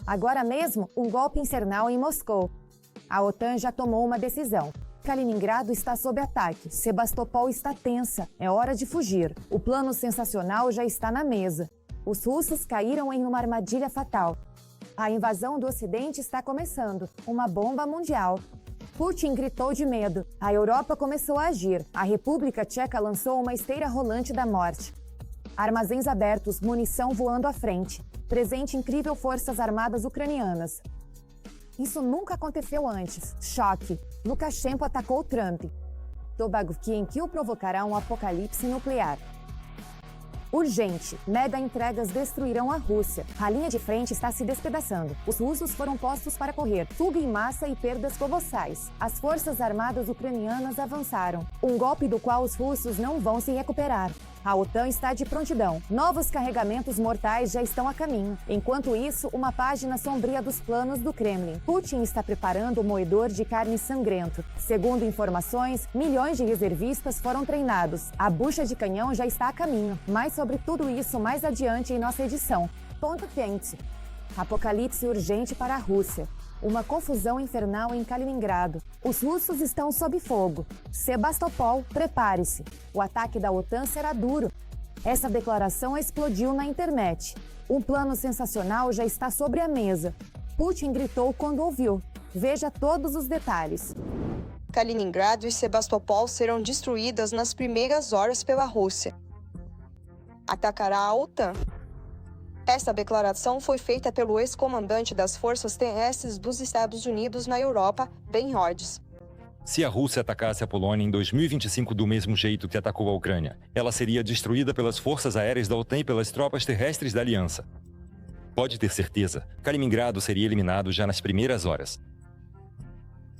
Agora mesmo, um golpe infernal em Moscou. A OTAN já tomou uma decisão. Kaliningrado está sob ataque. Sebastopol está tensa. É hora de fugir. O plano sensacional já está na mesa. Os russos caíram em uma armadilha fatal. A invasão do Ocidente está começando. Uma bomba mundial. Putin gritou de medo. A Europa começou a agir. A República Tcheca lançou uma esteira rolante da morte. Armazéns abertos, munição voando à frente. Presente incrível forças armadas ucranianas. Isso nunca aconteceu antes. Choque. Lukashenko atacou Trump. Tobago-Kienkiu provocará um apocalipse nuclear. Urgente. Mega entregas destruirão a Rússia. A linha de frente está se despedaçando. Os russos foram postos para correr. Fuga em massa e perdas colossais. As forças armadas ucranianas avançaram. Um golpe do qual os russos não vão se recuperar. A OTAN está de prontidão. Novos carregamentos mortais já estão a caminho. Enquanto isso, uma página sombria dos planos do Kremlin. Putin está preparando o moedor de carne sangrento. Segundo informações, milhões de reservistas foram treinados. A bucha de canhão já está a caminho. Mais sobre tudo isso mais adiante em nossa edição. Ponto quente. Apocalipse urgente para a Rússia. Uma confusão infernal em Kaliningrado. Os russos estão sob fogo. Sebastopol, prepare-se. O ataque da OTAN será duro. Essa declaração explodiu na internet. Um plano sensacional já está sobre a mesa. Putin gritou quando ouviu. Veja todos os detalhes. Kaliningrado e Sebastopol serão destruídas nas primeiras horas pela Rússia. Atacará a OTAN. Esta declaração foi feita pelo ex-comandante das Forças Terrestres dos Estados Unidos na Europa, Ben Rhodes. Se a Rússia atacasse a Polônia em 2025 do mesmo jeito que atacou a Ucrânia, ela seria destruída pelas forças aéreas da OTAN e pelas tropas terrestres da Aliança. Pode ter certeza, Kaliningrado seria eliminado já nas primeiras horas.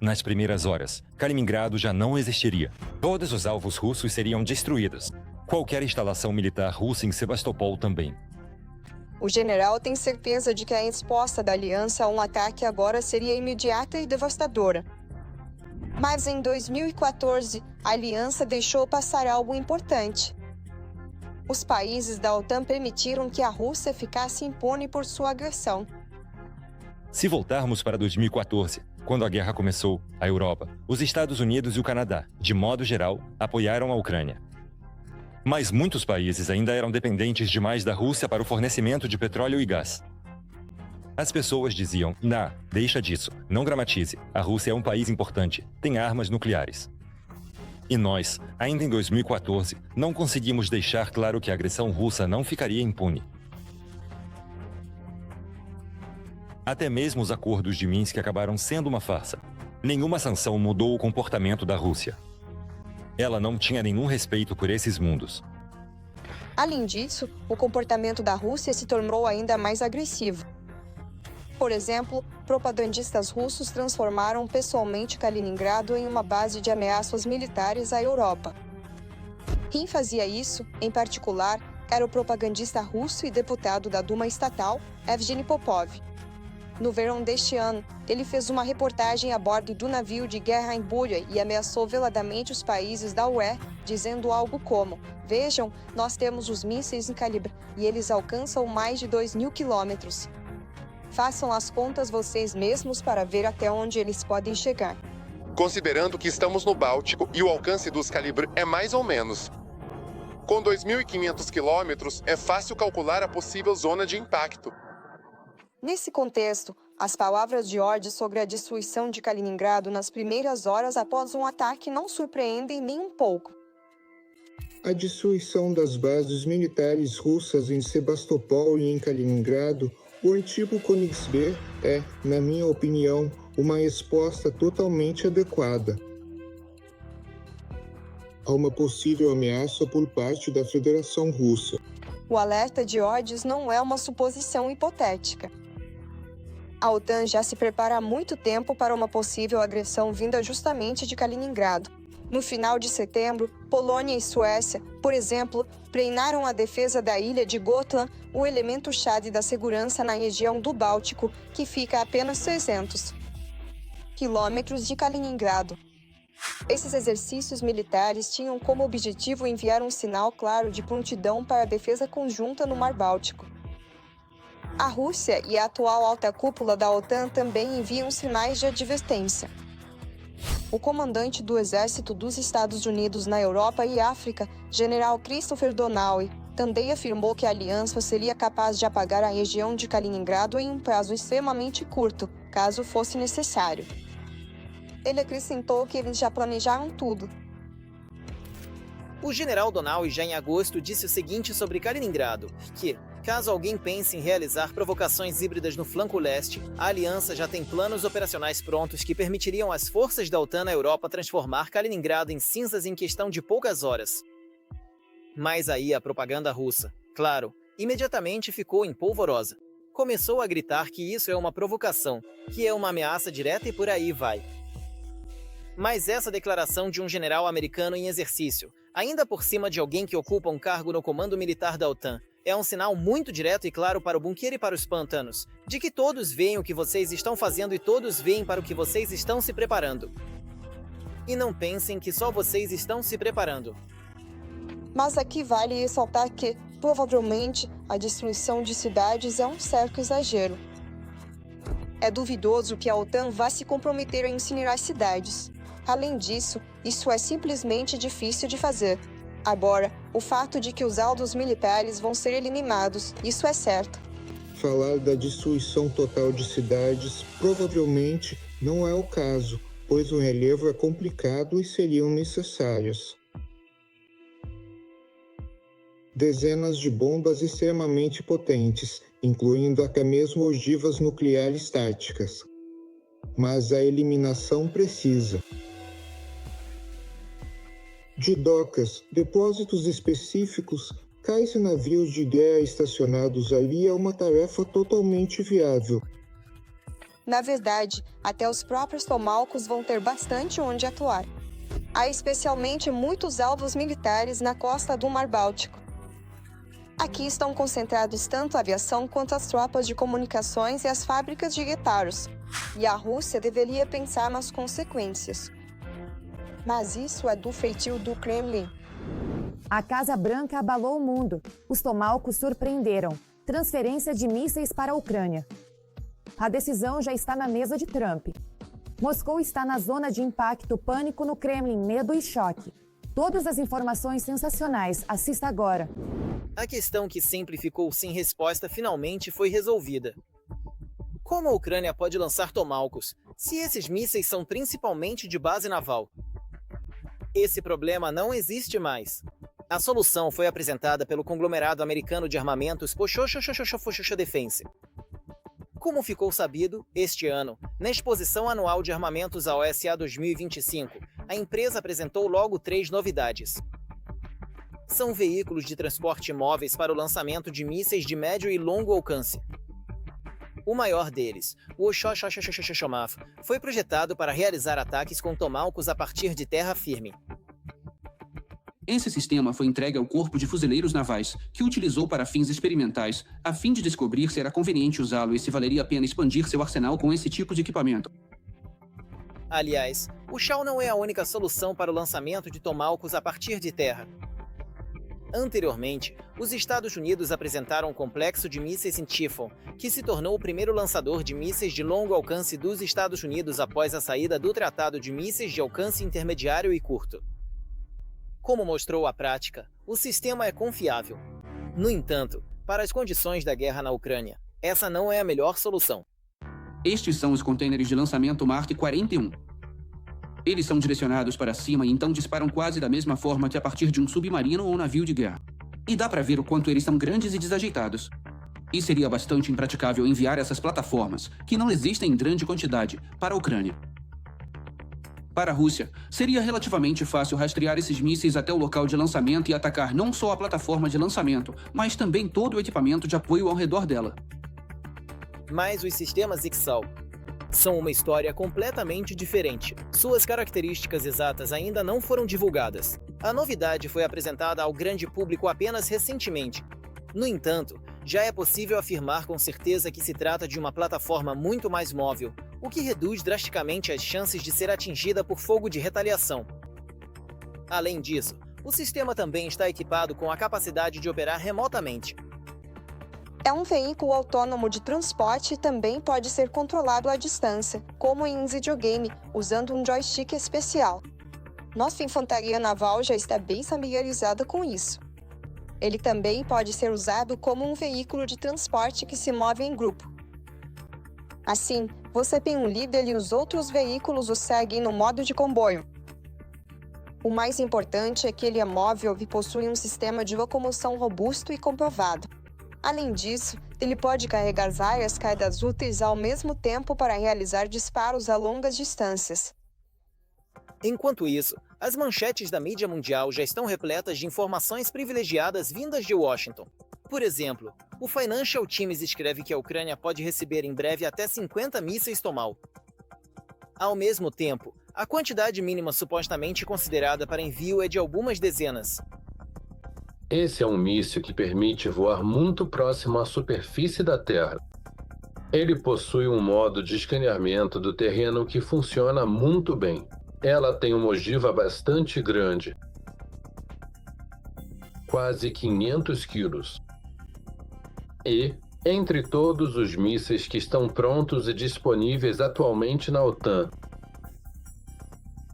Nas primeiras horas, Kaliningrado já não existiria. Todos os alvos russos seriam destruídos. Qualquer instalação militar russa em Sebastopol também. O general tem certeza de que a resposta da aliança a um ataque agora seria imediata e devastadora. Mas em 2014, a aliança deixou passar algo importante. Os países da OTAN permitiram que a Rússia ficasse impune por sua agressão. Se voltarmos para 2014, quando a guerra começou, a Europa, os Estados Unidos e o Canadá, de modo geral, apoiaram a Ucrânia. Mas muitos países ainda eram dependentes demais da Rússia para o fornecimento de petróleo e gás. As pessoas diziam, deixa disso, não dramatize, a Rússia é um país importante, tem armas nucleares. E nós, ainda em 2014, não conseguimos deixar claro que a agressão russa não ficaria impune. Até mesmo os acordos de Minsk acabaram sendo uma farsa. Nenhuma sanção mudou o comportamento da Rússia. Ela não tinha nenhum respeito por esses mundos. Além disso, o comportamento da Rússia se tornou ainda mais agressivo. Por exemplo, propagandistas russos transformaram pessoalmente Kaliningrado em uma base de ameaças militares à Europa. Quem fazia isso, em particular, era o propagandista russo e deputado da Duma estatal, Evgeny Popov. No verão deste ano, ele fez uma reportagem a bordo do navio de guerra em Buria e ameaçou veladamente os países da UE, dizendo algo como: "Vejam, nós temos os mísseis em calibre e eles alcançam mais de 2.000 quilômetros. Façam as contas vocês mesmos para ver até onde eles podem chegar." Considerando que estamos no Báltico e o alcance dos calibres é mais ou menos. Com 2.500 quilômetros, é fácil calcular a possível zona de impacto. Nesse contexto, as palavras de Rhodes sobre a destruição de Kaliningrado nas primeiras horas após um ataque não surpreendem nem um pouco. A destruição das bases militares russas em Sebastopol e em Kaliningrado, o antigo Königsberg, é, na minha opinião, uma resposta totalmente adequada a uma possível ameaça por parte da Federação Russa. O alerta de Rhodes não é uma suposição hipotética. A OTAN já se prepara há muito tempo para uma possível agressão vinda justamente de Kaliningrado. No final de setembro, Polônia e Suécia, por exemplo, treinaram a defesa da ilha de Gotland, o elemento-chave da segurança na região do Báltico, que fica a apenas 300 quilômetros de Kaliningrado. Esses exercícios militares tinham como objetivo enviar um sinal claro de prontidão para a defesa conjunta no Mar Báltico. A Rússia e a atual alta cúpula da OTAN também enviam sinais de advertência. O comandante do Exército dos Estados Unidos na Europa e África, General Christopher Donaway, também afirmou que a aliança seria capaz de apagar a região de Kaliningrado em um prazo extremamente curto, caso fosse necessário. Ele acrescentou que eles já planejaram tudo. O general Donaway já em agosto disse o seguinte sobre Kaliningrado, que, caso alguém pense em realizar provocações híbridas no flanco leste, a aliança já tem planos operacionais prontos que permitiriam às forças da OTAN na Europa transformar Kaliningrado em cinzas em questão de poucas horas. Mas aí a propaganda russa, claro, imediatamente ficou empolvorosa. Começou a gritar que isso é uma provocação, que é uma ameaça direta e por aí vai. Mas essa declaração de um general americano em exercício, ainda por cima de alguém que ocupa um cargo no comando militar da OTAN, é um sinal muito direto e claro para o Bunker e para os pantanos, de que todos veem o que vocês estão fazendo e todos veem para o que vocês estão se preparando. E não pensem que só vocês estão se preparando. Mas aqui vale ressaltar que, provavelmente, a destruição de cidades é um certo exagero. É duvidoso que a OTAN vá se comprometer a incinerar cidades. Além disso, isso é simplesmente difícil de fazer. Agora, o fato de que os alvos militares vão ser eliminados, isso é certo. Falar da destruição total de cidades provavelmente não é o caso, pois o relevo é complicado e seriam necessários dezenas de bombas extremamente potentes, incluindo até mesmo ogivas nucleares táticas. Mas a eliminação precisa de docas, depósitos específicos, cais e navios de guerra estacionados ali é uma tarefa totalmente viável. Na verdade, até os próprios tomahawks vão ter bastante onde atuar. Há especialmente muitos alvos militares na costa do Mar Báltico. Aqui estão concentrados tanto a aviação quanto as tropas de comunicações e as fábricas de reparos. E a Rússia deveria pensar nas consequências. Mas isso é do feitio do Kremlin. A Casa Branca abalou o mundo. Os tomahawks surpreenderam. Transferência de mísseis para a Ucrânia. A decisão já está na mesa de Trump. Moscou está na zona de impacto, pânico no Kremlin, medo e choque. Todas as informações sensacionais. Assista agora. A questão que sempre ficou sem resposta finalmente foi resolvida. Como a Ucrânia pode lançar tomahawks, se esses mísseis são principalmente de base naval? Esse problema não existe mais. A solução foi apresentada pelo conglomerado americano de armamentos Poshoshoshoshoshoshoshosho Defense. Como ficou sabido, este ano, na Exposição Anual de Armamentos à OSA 2025, a empresa apresentou logo 3 novidades. São veículos de transporte móveis para o lançamento de mísseis de médio e longo alcance. O maior deles, o Oshoshoshoshoshomaf, foi projetado para realizar ataques com tomahawks a partir de terra firme. Esse sistema foi entregue ao Corpo de Fuzileiros Navais, que o utilizou para fins experimentais, a fim de descobrir se era conveniente usá-lo e se valeria a pena expandir seu arsenal com esse tipo de equipamento. Aliás, o Shao não é a única solução para o lançamento de tomahawks a partir de terra. Anteriormente, os Estados Unidos apresentaram um complexo de mísseis em Typhoon, que se tornou o primeiro lançador de mísseis de longo alcance dos Estados Unidos após a saída do Tratado de Mísseis de Alcance Intermediário e Curto. Como mostrou a prática, o sistema é confiável. No entanto, para as condições da guerra na Ucrânia, essa não é a melhor solução. Estes são os contêineres de lançamento Mark 41. Eles são direcionados para cima e então disparam quase da mesma forma que a partir de um submarino ou navio de guerra. E dá para ver o quanto eles são grandes e desajeitados. E seria bastante impraticável enviar essas plataformas, que não existem em grande quantidade, para a Ucrânia. Para a Rússia, seria relativamente fácil rastrear esses mísseis até o local de lançamento e atacar não só a plataforma de lançamento, mas também todo o equipamento de apoio ao redor dela. Mas os sistemas Ixal são uma história completamente diferente. Suas características exatas ainda não foram divulgadas. A novidade foi apresentada ao grande público apenas recentemente. No entanto, já é possível afirmar com certeza que se trata de uma plataforma muito mais móvel, o que reduz drasticamente as chances de ser atingida por fogo de retaliação. Além disso, o sistema também está equipado com a capacidade de operar remotamente. É um veículo autônomo de transporte e também pode ser controlado à distância, como em um videogame, usando um joystick especial. Nossa infantaria naval já está bem familiarizada com isso. Ele também pode ser usado como um veículo de transporte que se move em grupo. Assim, você tem um líder e os outros veículos o seguem no modo de comboio. O mais importante é que ele é móvel e possui um sistema de locomoção robusto e comprovado. Além disso, ele pode carregar várias cargas úteis ao mesmo tempo para realizar disparos a longas distâncias. Enquanto isso, as manchetes da mídia mundial já estão repletas de informações privilegiadas vindas de Washington. Por exemplo, o Financial Times escreve que a Ucrânia pode receber em breve até 50 mísseis Tomahawk. Ao mesmo tempo, a quantidade mínima supostamente considerada para envio é de algumas dezenas. Esse é um míssil que permite voar muito próximo à superfície da Terra. Ele possui um modo de escaneamento do terreno que funciona muito bem. Ela tem uma ogiva bastante grande, quase 500 quilos. E, entre todos os mísseis que estão prontos e disponíveis atualmente na OTAN,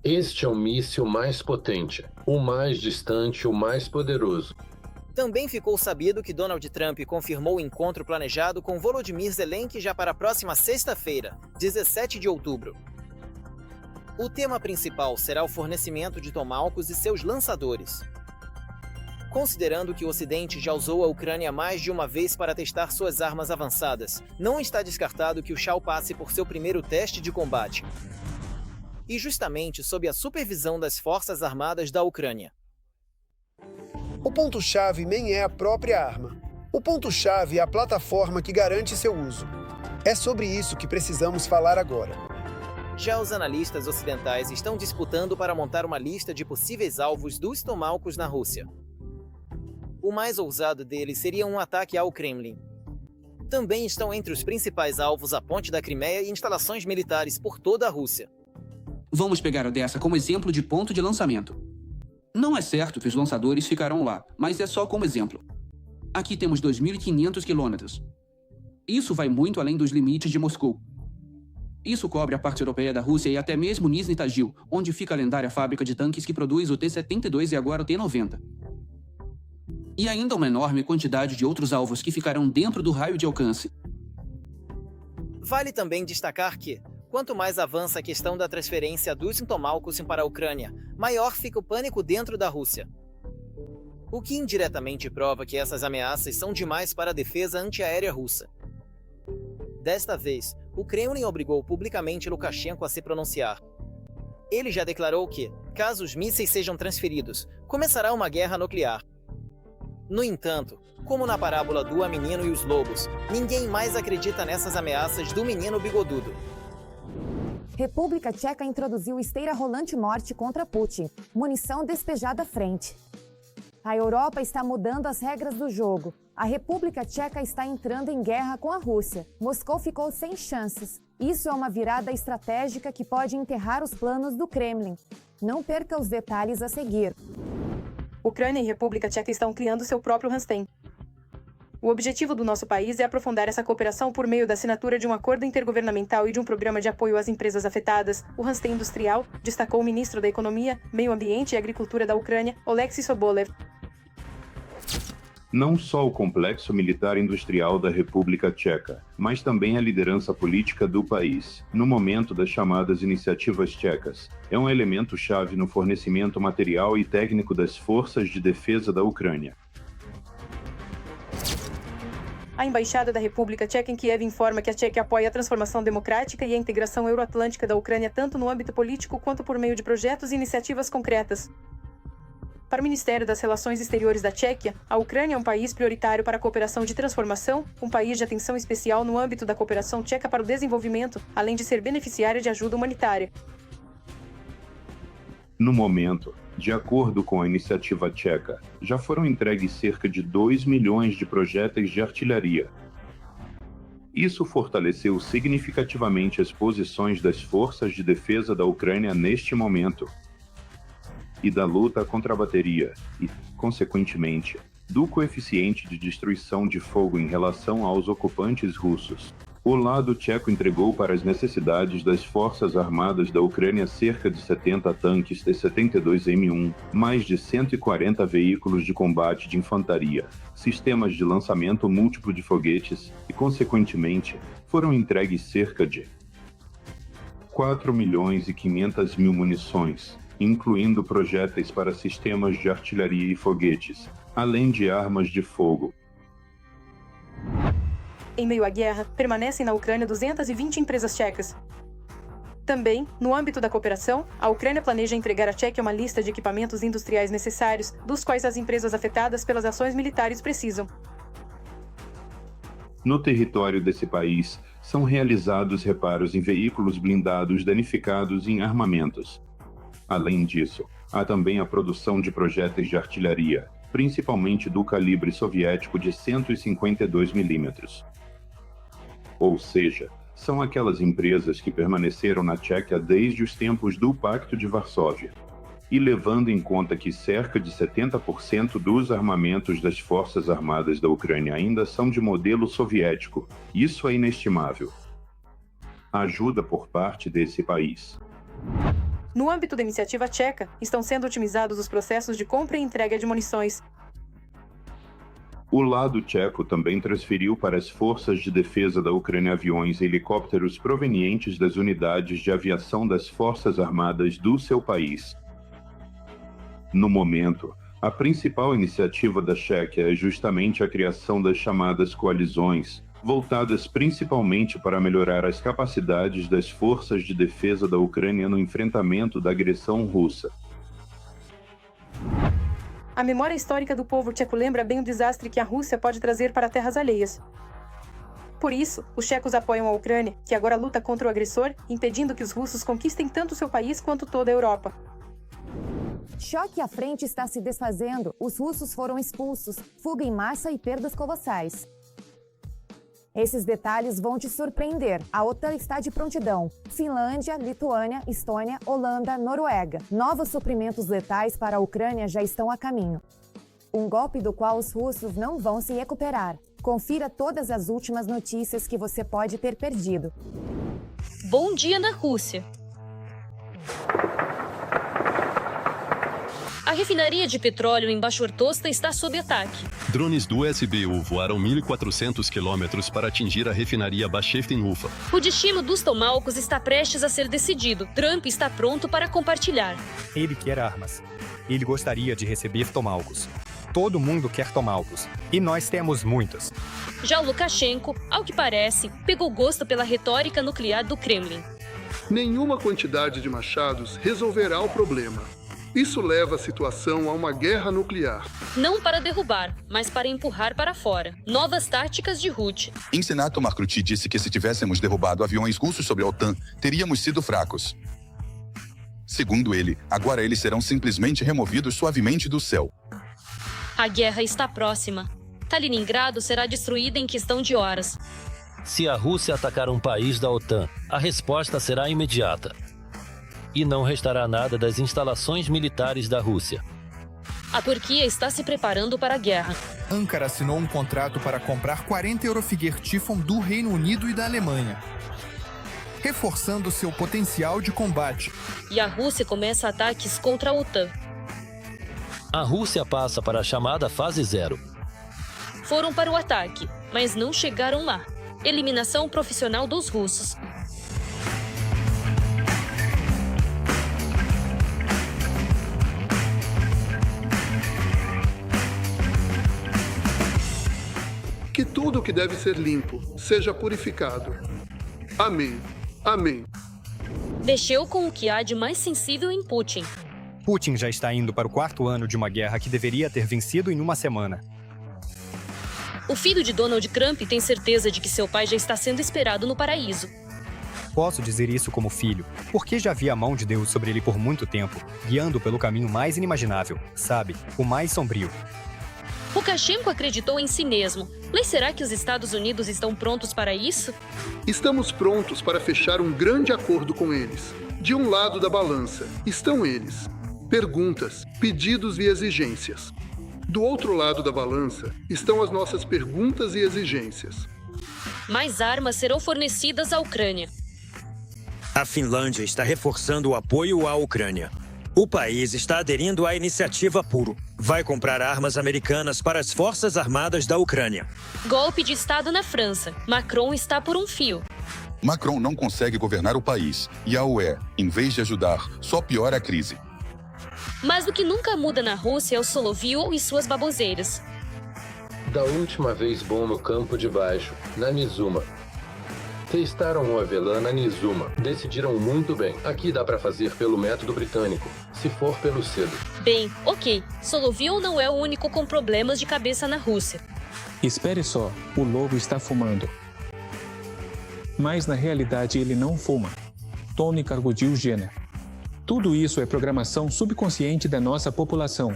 este é o míssil mais potente, o mais distante, o mais poderoso. Também ficou sabido que Donald Trump confirmou o encontro planejado com Volodymyr Zelensky já para a próxima sexta-feira, 17 de outubro. O tema principal será o fornecimento de Tomahawks e seus lançadores. Considerando que o Ocidente já usou a Ucrânia mais de uma vez para testar suas armas avançadas, não está descartado que o Shah passe por seu primeiro teste de combate. E justamente sob a supervisão das Forças Armadas da Ucrânia. O ponto-chave nem é a própria arma. O ponto-chave é a plataforma que garante seu uso. É sobre isso que precisamos falar agora. Já os analistas ocidentais estão disputando para montar uma lista de possíveis alvos dos Tomahawks na Rússia. O mais ousado deles seria um ataque ao Kremlin. Também estão entre os principais alvos a ponte da Crimeia e instalações militares por toda a Rússia. Vamos pegar o dessa como exemplo de ponto de lançamento. Não é certo que os lançadores ficarão lá, mas é só como exemplo. Aqui temos 2.500 quilômetros. Isso vai muito além dos limites de Moscou. Isso cobre a parte europeia da Rússia e até mesmo Nizhny Tagil, onde fica a lendária fábrica de tanques que produz o T-72 e agora o T-90. E ainda uma enorme quantidade de outros alvos que ficarão dentro do raio de alcance. Vale também destacar que, quanto mais avança a questão da transferência dos Tomahawks para a Ucrânia, maior fica o pânico dentro da Rússia. O que indiretamente prova que essas ameaças são demais para a defesa antiaérea russa. Desta vez, o Kremlin obrigou publicamente Lukashenko a se pronunciar. Ele já declarou que, caso os mísseis sejam transferidos, começará uma guerra nuclear. No entanto, como na parábola do A Menino e os Lobos, ninguém mais acredita nessas ameaças do menino bigodudo. República Tcheca introduziu esteira rolante morte contra Putin. Munição despejada à frente. A Europa está mudando as regras do jogo. A República Tcheca está entrando em guerra com a Rússia. Moscou ficou sem chances. Isso é uma virada estratégica que pode enterrar os planos do Kremlin. Não perca os detalhes a seguir. Ucrânia e República Tcheca estão criando seu próprio Rammstein. O objetivo do nosso país é aprofundar essa cooperação por meio da assinatura de um acordo intergovernamental e de um programa de apoio às empresas afetadas, o Rammstein Industrial, destacou o ministro da Economia, Meio Ambiente e Agricultura da Ucrânia, Oleksiy Sobolev. Não só o complexo militar industrial da República Tcheca, mas também a liderança política do país, no momento das chamadas iniciativas tchecas, é um elemento-chave no fornecimento material e técnico das forças de defesa da Ucrânia. A Embaixada da República Tcheca em Kiev informa que a Tchequia apoia a transformação democrática e a integração euroatlântica da Ucrânia tanto no âmbito político quanto por meio de projetos e iniciativas concretas. Para o Ministério das Relações Exteriores da Tchequia, a Ucrânia é um país prioritário para a cooperação de transformação, um país de atenção especial no âmbito da cooperação tcheca para o desenvolvimento, além de ser beneficiária de ajuda humanitária. No momento, de acordo com a iniciativa tcheca, já foram entregues cerca de 2 milhões de projéteis de artilharia. Isso fortaleceu significativamente as posições das forças de defesa da Ucrânia neste momento e da luta contra a bateria e, consequentemente, do coeficiente de destruição de fogo em relação aos ocupantes russos. O lado tcheco entregou para as necessidades das Forças Armadas da Ucrânia cerca de 70 tanques T-72M1, mais de 140 veículos de combate de infantaria, sistemas de lançamento múltiplo de foguetes e, consequentemente, foram entregues cerca de 4.500.000 munições, incluindo projéteis para sistemas de artilharia e foguetes, além de armas de fogo. Em meio à guerra, permanecem na Ucrânia 220 empresas tchecas. Também, no âmbito da cooperação, a Ucrânia planeja entregar à Tchequia uma lista de equipamentos industriais necessários, dos quais as empresas afetadas pelas ações militares precisam. No território desse país, são realizados reparos em veículos blindados danificados e em armamentos. Além disso, há também a produção de projéteis de artilharia, principalmente do calibre soviético de 152 mm. Ou seja, são aquelas empresas que permaneceram na Tchequia desde os tempos do Pacto de Varsóvia. E levando em conta que cerca de 70% dos armamentos das Forças Armadas da Ucrânia ainda são de modelo soviético, isso é inestimável. Ajuda por parte desse país. No âmbito da iniciativa tcheca, estão sendo otimizados os processos de compra e entrega de munições. O lado tcheco também transferiu para as forças de defesa da Ucrânia aviões e helicópteros provenientes das unidades de aviação das Forças Armadas do seu país. No momento, a principal iniciativa da Tchequia é justamente a criação das chamadas coalizões, voltadas principalmente para melhorar as capacidades das forças de defesa da Ucrânia no enfrentamento da agressão russa. A memória histórica do povo tcheco lembra bem o desastre que a Rússia pode trazer para terras alheias. Por isso, os tchecos apoiam a Ucrânia, que agora luta contra o agressor, impedindo que os russos conquistem tanto seu país quanto toda a Europa. Choque à frente está se desfazendo, os russos foram expulsos, fuga em massa e perdas colossais. Esses detalhes vão te surpreender. A OTAN está de prontidão. Finlândia, Lituânia, Estônia, Holanda, Noruega. Novos suprimentos letais para a Ucrânia já estão a caminho. Um golpe do qual os russos não vão se recuperar. Confira todas as últimas notícias que você pode ter perdido. Bom dia na Rússia. A refinaria de petróleo em Bashortosta está sob ataque. Drones do SBU voaram 1.400 quilômetros para atingir a refinaria Basheftin-Ufa. O destino dos tomahawks está prestes a ser decidido. Trump está pronto para compartilhar. Ele quer armas. Ele gostaria de receber tomahawks. Todo mundo quer tomahawks. E nós temos muitos. Já Lukashenko, ao que parece, pegou gosto pela retórica nuclear do Kremlin. Nenhuma quantidade de machados resolverá o problema. Isso leva a situação a uma guerra nuclear. Não para derrubar, mas para empurrar para fora. Novas táticas de Rutte. Em Senato, Mark Rutte disse que se tivéssemos derrubado aviões russos sobre a OTAN, teríamos sido fracos. Segundo ele, agora eles serão simplesmente removidos suavemente do céu. A guerra está próxima. Kaliningrado será destruída em questão de horas. Se a Rússia atacar um país da OTAN, a resposta será imediata. E não restará nada das instalações militares da Rússia. A Turquia está se preparando para a guerra. Ankara assinou um contrato para comprar 40 Eurofighter Typhoon do Reino Unido e da Alemanha, reforçando seu potencial de combate. E a Rússia começa ataques contra a OTAN. A Rússia passa para a chamada fase 0. Foram para o ataque, mas não chegaram lá. Eliminação profissional dos russos. Que tudo que deve ser limpo seja purificado. Amém. Amém. Mexeu com o que há de mais sensível em Putin. Putin já está indo para o 4º ano de uma guerra que deveria ter vencido em uma semana. O filho de Donald Trump tem certeza de que seu pai já está sendo esperado no paraíso. Posso dizer isso como filho, porque já vi a mão de Deus sobre ele por muito tempo, guiando pelo caminho mais inimaginável, sabe, o mais sombrio. Lukashenko acreditou em si mesmo. Mas será que os Estados Unidos estão prontos para isso? Estamos prontos para fechar um grande acordo com eles. De um lado da balança estão eles. Perguntas, pedidos e exigências. Do outro lado da balança estão as nossas perguntas e exigências. Mais armas serão fornecidas à Ucrânia. A Finlândia está reforçando o apoio à Ucrânia. O país está aderindo à iniciativa Puro. Vai comprar armas americanas para as Forças Armadas da Ucrânia. Golpe de Estado na França. Macron está por um fio. Macron não consegue governar o país e a UE, em vez de ajudar, só piora a crise. Mas o que nunca muda na Rússia é o Soloviev e suas baboseiras. Da última vez bom no campo de baixo, na Nizuma. Testaram o avelã na Nizuma. Decidiram muito bem. Aqui dá pra fazer pelo método britânico, se for pelo cedo. Bem, ok. Soloviev não é o único com problemas de cabeça na Rússia. Espere só, o lobo está fumando. Mas na realidade ele não fuma. Tony Cargodil Jenner. Tudo isso é programação subconsciente da nossa população.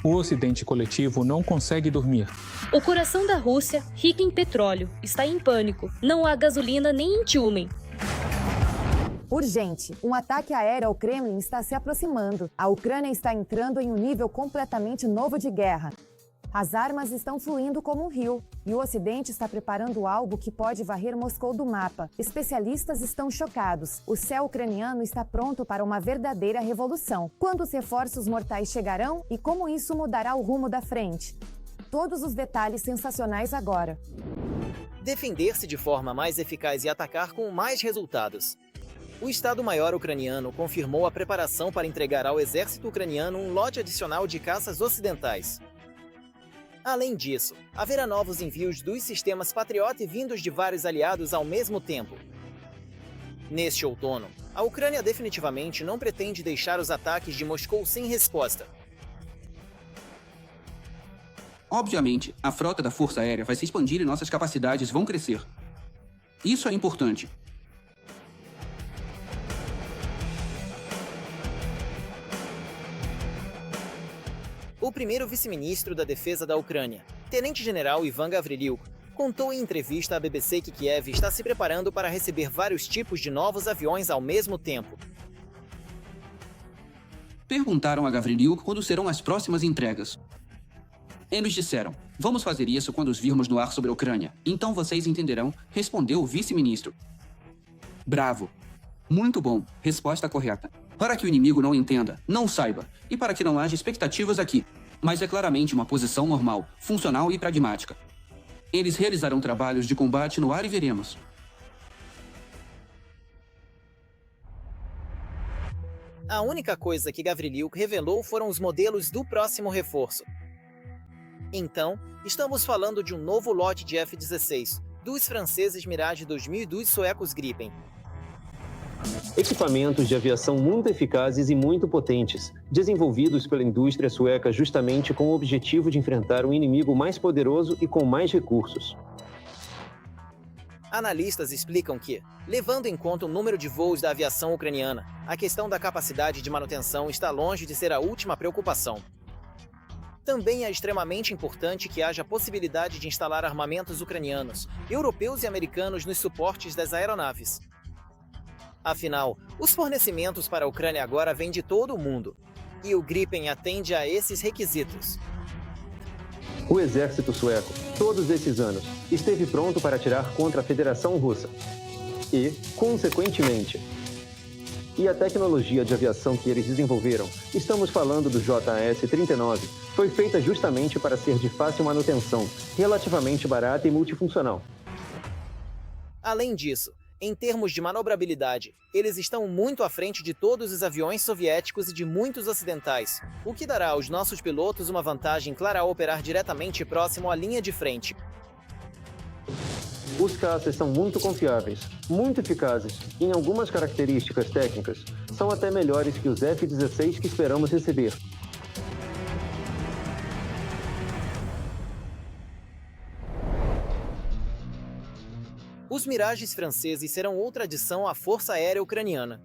O Ocidente coletivo não consegue dormir. O coração da Rússia, rica em petróleo, está em pânico. Não há gasolina nem em Tiumen. Urgente. Um ataque aéreo ao Kremlin está se aproximando. A Ucrânia está entrando em um nível completamente novo de guerra. As armas estão fluindo como um rio, e o Ocidente está preparando algo que pode varrer Moscou do mapa. Especialistas estão chocados. O céu ucraniano está pronto para uma verdadeira revolução. Quando os reforços mortais chegarão e como isso mudará o rumo da frente? Todos os detalhes sensacionais agora. Defender-se de forma mais eficaz e atacar com mais resultados. O Estado-Maior ucraniano confirmou a preparação para entregar ao exército ucraniano um lote adicional de caças ocidentais. Além disso, haverá novos envios dos sistemas Patriot vindos de vários aliados ao mesmo tempo. Neste outono, a Ucrânia definitivamente não pretende deixar os ataques de Moscou sem resposta. Obviamente, a frota da Força Aérea vai se expandir e nossas capacidades vão crescer. Isso é importante. O primeiro vice-ministro da Defesa da Ucrânia, tenente-general Ivan Gavrilyuk, contou em entrevista à BBC que Kiev está se preparando para receber vários tipos de novos aviões ao mesmo tempo. Perguntaram a Gavrilyuk quando serão as próximas entregas. Eles disseram, vamos fazer isso quando os virmos no ar sobre a Ucrânia. Então vocês entenderão, respondeu o vice-ministro. Bravo. Muito bom. Resposta correta. Para que o inimigo não entenda, não saiba, e para que não haja expectativas aqui. Mas é claramente uma posição normal, funcional e pragmática. Eles realizarão trabalhos de combate no ar e veremos. A única coisa que Gavrilyuk revelou foram os modelos do próximo reforço. Então, estamos falando de um novo lote de F-16, dos franceses Mirage 2000 e dos suecos Gripen. Equipamentos de aviação muito eficazes e muito potentes, desenvolvidos pela indústria sueca justamente com o objetivo de enfrentar um inimigo mais poderoso e com mais recursos. Analistas explicam que, levando em conta o número de voos da aviação ucraniana, a questão da capacidade de manutenção está longe de ser a última preocupação. Também é extremamente importante que haja a possibilidade de instalar armamentos ucranianos, europeus e americanos nos suportes das aeronaves. Afinal, os fornecimentos para a Ucrânia agora vêm de todo o mundo, e o Gripen atende a esses requisitos. O exército sueco, todos esses anos, esteve pronto para atirar contra a Federação Russa. E, consequentemente, a tecnologia de aviação que eles desenvolveram, estamos falando do JS-39, foi feita justamente para ser de fácil manutenção, relativamente barata e multifuncional. Além disso, em termos de manobrabilidade, eles estão muito à frente de todos os aviões soviéticos e de muitos ocidentais, o que dará aos nossos pilotos uma vantagem clara ao operar diretamente próximo à linha de frente. Os caças são muito confiáveis, muito eficazes e, em algumas características técnicas, são até melhores que os F-16 que esperamos receber. Os Mirages franceses serão outra adição à Força Aérea Ucraniana.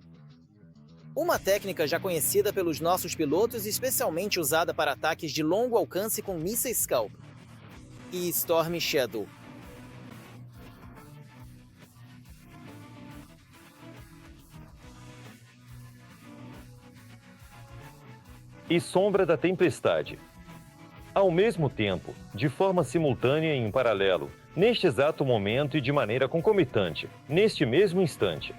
Uma técnica já conhecida pelos nossos pilotos e especialmente usada para ataques de longo alcance com mísseis Scalp e Storm Shadow. e sombra da tempestade. Ao mesmo tempo, de forma simultânea e em paralelo, neste exato momento e de maneira concomitante, neste mesmo instante.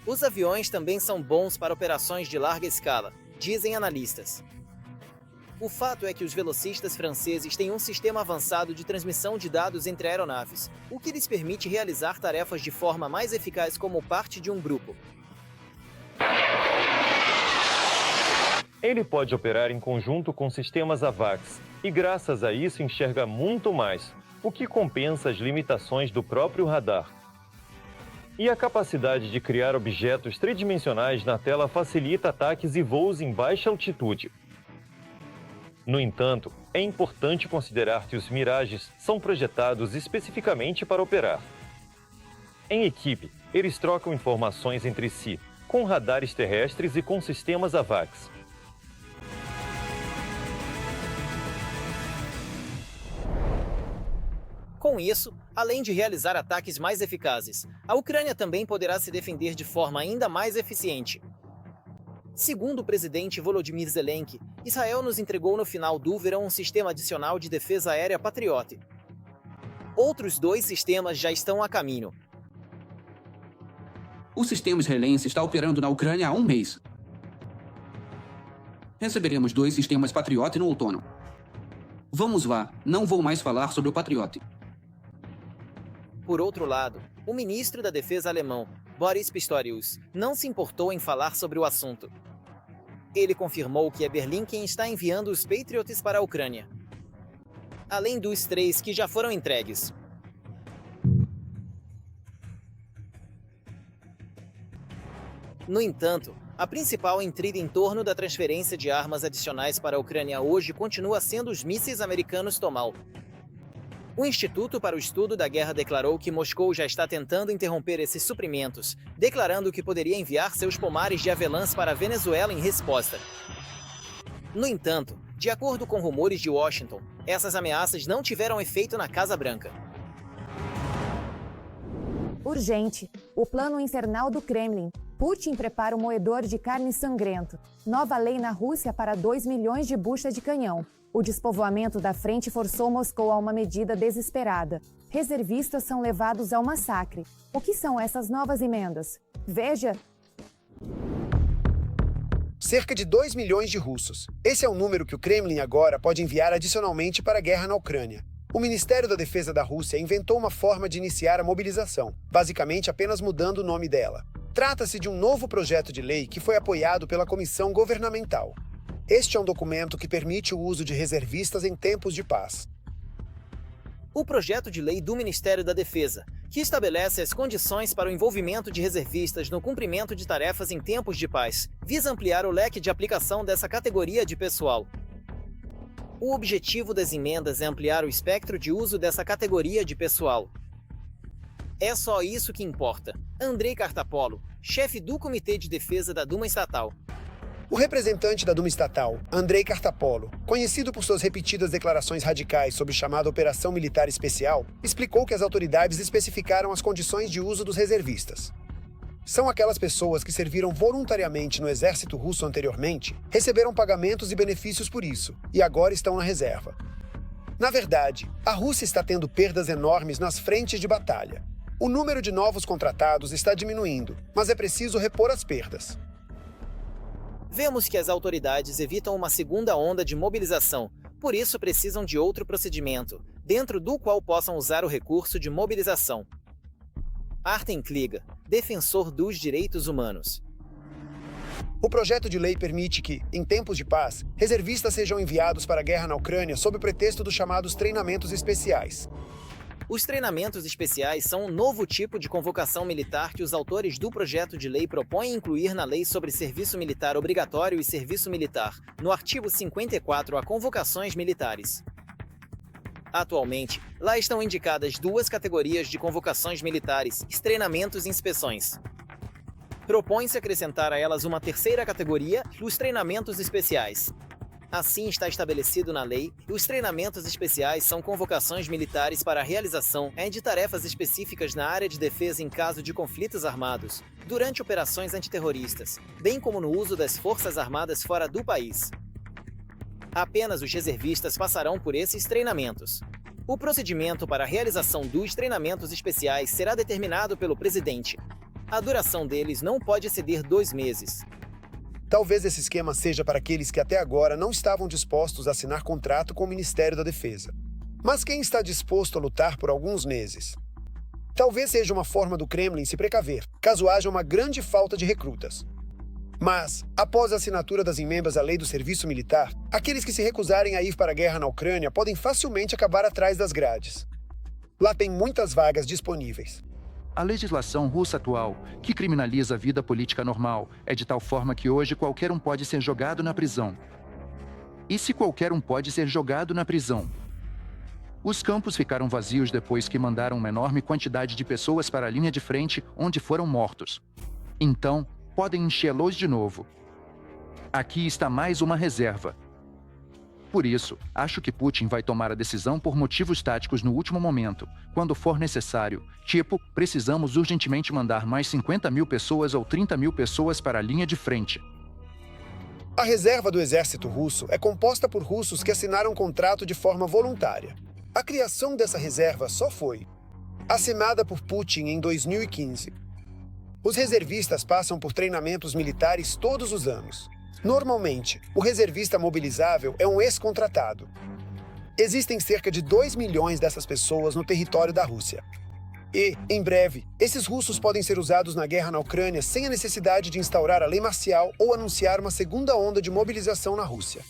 Os aviões também são bons para operações de larga escala, dizem analistas. O fato é que os velocistas franceses têm um sistema avançado de transmissão de dados entre aeronaves, o que lhes permite realizar tarefas de forma mais eficaz como parte de um grupo. Ele pode operar em conjunto com sistemas AVAX e, graças a isso, enxerga muito mais, o que compensa as limitações do próprio radar. E a capacidade de criar objetos tridimensionais na tela facilita ataques e voos em baixa altitude. No entanto, é importante considerar que os Mirages são projetados especificamente para operar. Em equipe, eles trocam informações entre si, com radares terrestres e com sistemas AVAX. Com isso, além de realizar ataques mais eficazes, a Ucrânia também poderá se defender de forma ainda mais eficiente. Segundo o presidente Volodymyr Zelensky, Israel nos entregou no final do verão um sistema adicional de defesa aérea Patriot. Outros 2 sistemas já estão a caminho. O sistema israelense está operando na Ucrânia há 1 mês. Receberemos 2 sistemas Patriot no outono. Vamos lá, não vou mais falar sobre o Patriot. Por outro lado, o ministro da Defesa alemão, Boris Pistorius, não se importou em falar sobre o assunto. Ele confirmou que é Berlim quem está enviando os Patriots para a Ucrânia, além dos 3 que já foram entregues. No entanto, a principal intriga em torno da transferência de armas adicionais para a Ucrânia hoje continua sendo os mísseis americanos Tomahawk. O Instituto para o Estudo da Guerra declarou que Moscou já está tentando interromper esses suprimentos, declarando que poderia enviar seus pomares de avelãs para a Venezuela em resposta. No entanto, de acordo com rumores de Washington, essas ameaças não tiveram efeito na Casa Branca. Urgente. O plano infernal do Kremlin. Putin prepara um moedor de carne sangrento. Nova lei na Rússia para 2 milhões de buchas de canhão. O despovoamento da frente forçou Moscou a uma medida desesperada. Reservistas são levados ao massacre. O que são essas novas emendas? Veja. Cerca de 2 milhões de russos. Esse é o número que o Kremlin agora pode enviar adicionalmente para a guerra na Ucrânia. O Ministério da Defesa da Rússia inventou uma forma de iniciar a mobilização, basicamente apenas mudando o nome dela. Trata-se de um novo projeto de lei que foi apoiado pela Comissão Governamental. Este é um documento que permite o uso de reservistas em tempos de paz. O projeto de lei do Ministério da Defesa, que estabelece as condições para o envolvimento de reservistas no cumprimento de tarefas em tempos de paz, visa ampliar o leque de aplicação dessa categoria de pessoal. O objetivo das emendas é ampliar o espectro de uso dessa categoria de pessoal. É só isso que importa. Andrei Kartapolo, chefe do Comitê de Defesa da Duma Estatal. O representante da Duma Estatal, Andrei Kartapolo, conhecido por suas repetidas declarações radicais sobre chamada Operação Militar Especial, explicou que as autoridades especificaram as condições de uso dos reservistas. São aquelas pessoas que serviram voluntariamente no exército russo anteriormente, receberam pagamentos e benefícios por isso, e agora estão na reserva. Na verdade, a Rússia está tendo perdas enormes nas frentes de batalha. O número de novos contratados está diminuindo, mas é preciso repor as perdas. Vemos que as autoridades evitam uma segunda onda de mobilização, por isso precisam de outro procedimento, dentro do qual possam usar o recurso de mobilização. Artem Kliga, defensor dos direitos humanos. O projeto de lei permite que, em tempos de paz, reservistas sejam enviados para a guerra na Ucrânia sob o pretexto dos chamados treinamentos especiais. Os treinamentos especiais são um novo tipo de convocação militar que os autores do projeto de lei propõem incluir na Lei sobre Serviço Militar Obrigatório e Serviço Militar, no artigo 54, a convocações militares. Atualmente, lá estão indicadas 2 categorias de convocações militares, treinamentos e inspeções. Propõe-se acrescentar a elas uma terceira categoria, os treinamentos especiais. Assim está estabelecido na lei, e os treinamentos especiais são convocações militares para a realização de tarefas específicas na área de defesa em caso de conflitos armados, durante operações antiterroristas, bem como no uso das forças armadas fora do país. Apenas os reservistas passarão por esses treinamentos. O procedimento para a realização dos treinamentos especiais será determinado pelo presidente. A duração deles não pode exceder 2 meses. Talvez esse esquema seja para aqueles que até agora não estavam dispostos a assinar contrato com o Ministério da Defesa. Mas quem está disposto a lutar por alguns meses? Talvez seja uma forma do Kremlin se precaver, caso haja uma grande falta de recrutas. Mas, após a assinatura das emendas à lei do serviço militar, aqueles que se recusarem a ir para a guerra na Ucrânia podem facilmente acabar atrás das grades. Lá tem muitas vagas disponíveis. A legislação russa atual, que criminaliza a vida política normal, é de tal forma que hoje qualquer um pode ser jogado na prisão. E se qualquer um pode ser jogado na prisão? Os campos ficaram vazios depois que mandaram uma enorme quantidade de pessoas para a linha de frente, onde foram mortos. Então, podem enchê-los de novo. Aqui está mais uma reserva. Por isso, acho que Putin vai tomar a decisão por motivos táticos no último momento, quando for necessário. Tipo, precisamos urgentemente mandar mais 50 mil pessoas ou 30 mil pessoas para a linha de frente. A reserva do exército russo é composta por russos que assinaram contrato de forma voluntária. A criação dessa reserva só foi assinada por Putin em 2015. Os reservistas passam por treinamentos militares todos os anos. Normalmente, o reservista mobilizável é um ex-contratado. Existem cerca de 2 milhões dessas pessoas no território da Rússia. E, em breve, esses russos podem ser usados na guerra na Ucrânia sem a necessidade de instaurar a lei marcial ou anunciar uma segunda onda de mobilização na Rússia.